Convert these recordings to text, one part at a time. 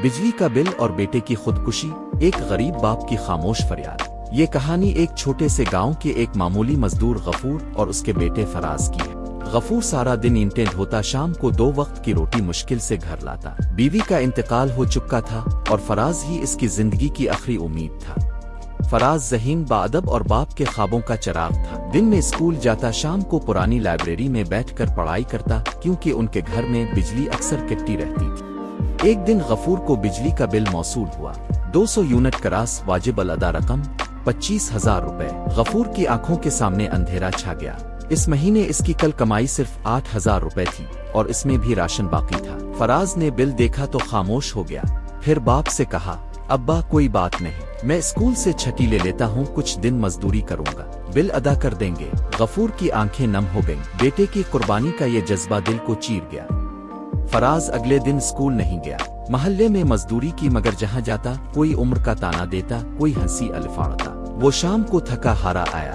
बिजली का बिल और बेटे की खुदकुशी, एक गरीब बाप की खामोश फरियाद। ये कहानी एक छोटे से गांव के एक मामूली मजदूर गफूर और उसके बेटे फराज की है। गफूर सारा दिन ईंटें ढोता, शाम को 2 वक्त की रोटी मुश्किल से घर लाता। बीवी का इंतकाल हो चुका था और फराज ही इसकी जिंदगी की आखिरी उम्मीद था। फराज ज़हीन, बाअदब और बाप के ख्वाबों का चिराग था। दिन में स्कूल जाता, शाम को पुरानी लाइब्रेरी में बैठकर पढ़ाई करता, क्योंकि उनके घर में बिजली अक्सर कटती रहती थी। एक दिन गफूर को बिजली का बिल मौसूल हुआ। 200 यूनिट करास वाजिब अल अदा रकम 25,000 रुपए। गफूर की आंखों के सामने अंधेरा छा गया। इस महीने इसकी कल कमाई सिर्फ 8,000 रुपए थी और इसमें भी राशन बाकी था। फराज ने बिल देखा तो खामोश हो गया। फिर बाप से कहा, अब्बा कोई बात नहीं, मैं स्कूल से छुट्टी ले लेता हूँ, कुछ दिन मजदूरी करूँगा, बिल अदा कर देंगे। गफूर की आंखें नम हो गईं। बेटे की कुर्बानी का ये जज्बा दिल को चीर गया। फराज अगले दिन स्कूल नहीं गया। महल्ले में मजदूरी की, मगर जहाँ जाता कोई उम्र का ताना देता, कोई हंसी अलिफाड़ता। वो शाम को थका हारा आया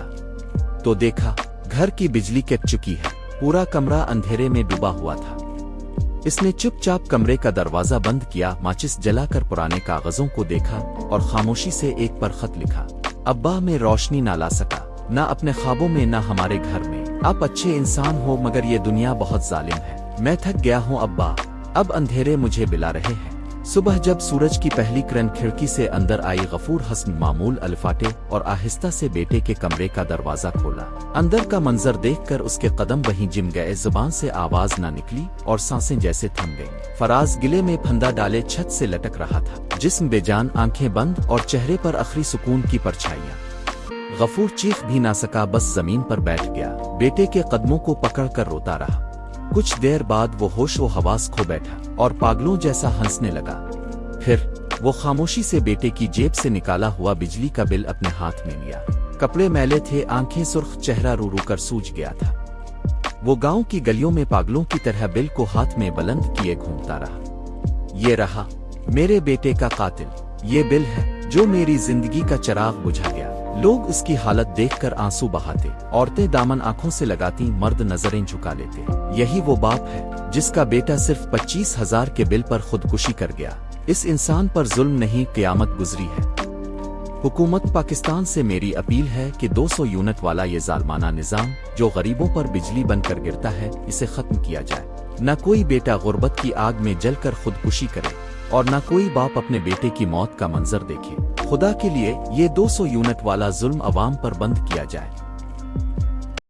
तो देखा घर की बिजली कट चुकी है। पूरा कमरा अंधेरे में डूबा हुआ था। इसने चुपचाप कमरे का दरवाजा बंद किया, माचिस जलाकर पुराने कागजों को देखा और खामोशी से एक पर खत लिखा। अब्बा, मैं रोशनी ना ला सका, ना अपने ख्वाबों में, ना हमारे घर में। आप अच्छे इंसान हो, मगर ये दुनिया बहुत जालिम है। मैं थक गया हूँ अब्बा, अब अंधेरे मुझे बिला रहे हैं। सुबह जब सूरज की पहली किरण खिड़की से अंदर आई, गफूर हसन मामूल अल्फाटे और आहिस्ता से बेटे के कमरे का दरवाजा खोला। अंदर का मंजर देखकर उसके कदम वहीं जिम गए। जुबान से आवाज ना निकली और सांसें जैसे थम गईं। फराज गिले में फंदा डाले छत से लटक रहा था, जिस्म बेजान, आंखें बंद और चेहरे पर आखिरी सुकून की परछाइयां। गफूर चीख भी ना सका, बस जमीन पर बैठ गया। बेटे के कदमों को पकड़कर रोता रहा। कुछ देर बाद वो होश व हवास खो बैठा और पागलों जैसा हंसने लगा। फिर वो खामोशी से बेटे की जेब से निकाला हुआ बिजली का बिल अपने हाथ में लिया। कपड़े मैले थे, आंखें सुर्ख, चेहरा रू रू कर सूज गया था। वो गांव की गलियों में पागलों की तरह बिल को हाथ में बुलंद किए घूमता रहा। ये रहा मेरे बेटे का कातिल, ये बिल है जो मेरी जिंदगी का चिराग बुझा गया। लोग उसकी हालत देखकर आंसू बहाते, औरतें दामन आंखों से लगाती, मर्द नजरें झुका लेते। यही वो बाप है जिसका बेटा सिर्फ 25,000 के बिल पर खुदकुशी कर गया। इस इंसान पर जुल्म नहीं, क़यामत गुजरी है। हुकूमत पाकिस्तान से मेरी अपील है कि 200 यूनिट वाला ये जालमाना निजाम जो गरीबों पर बिजली बनकर गिरता है, इसे खत्म किया जाए। न कोई बेटा गुर्बत की आग में जलकर खुदकुशी करे और न कोई बाप अपने बेटे की मौत का मंजर देखे। खुदा के लिए ये 200 यूनिट वाला जुल्म अवाम पर बंद किया जाए।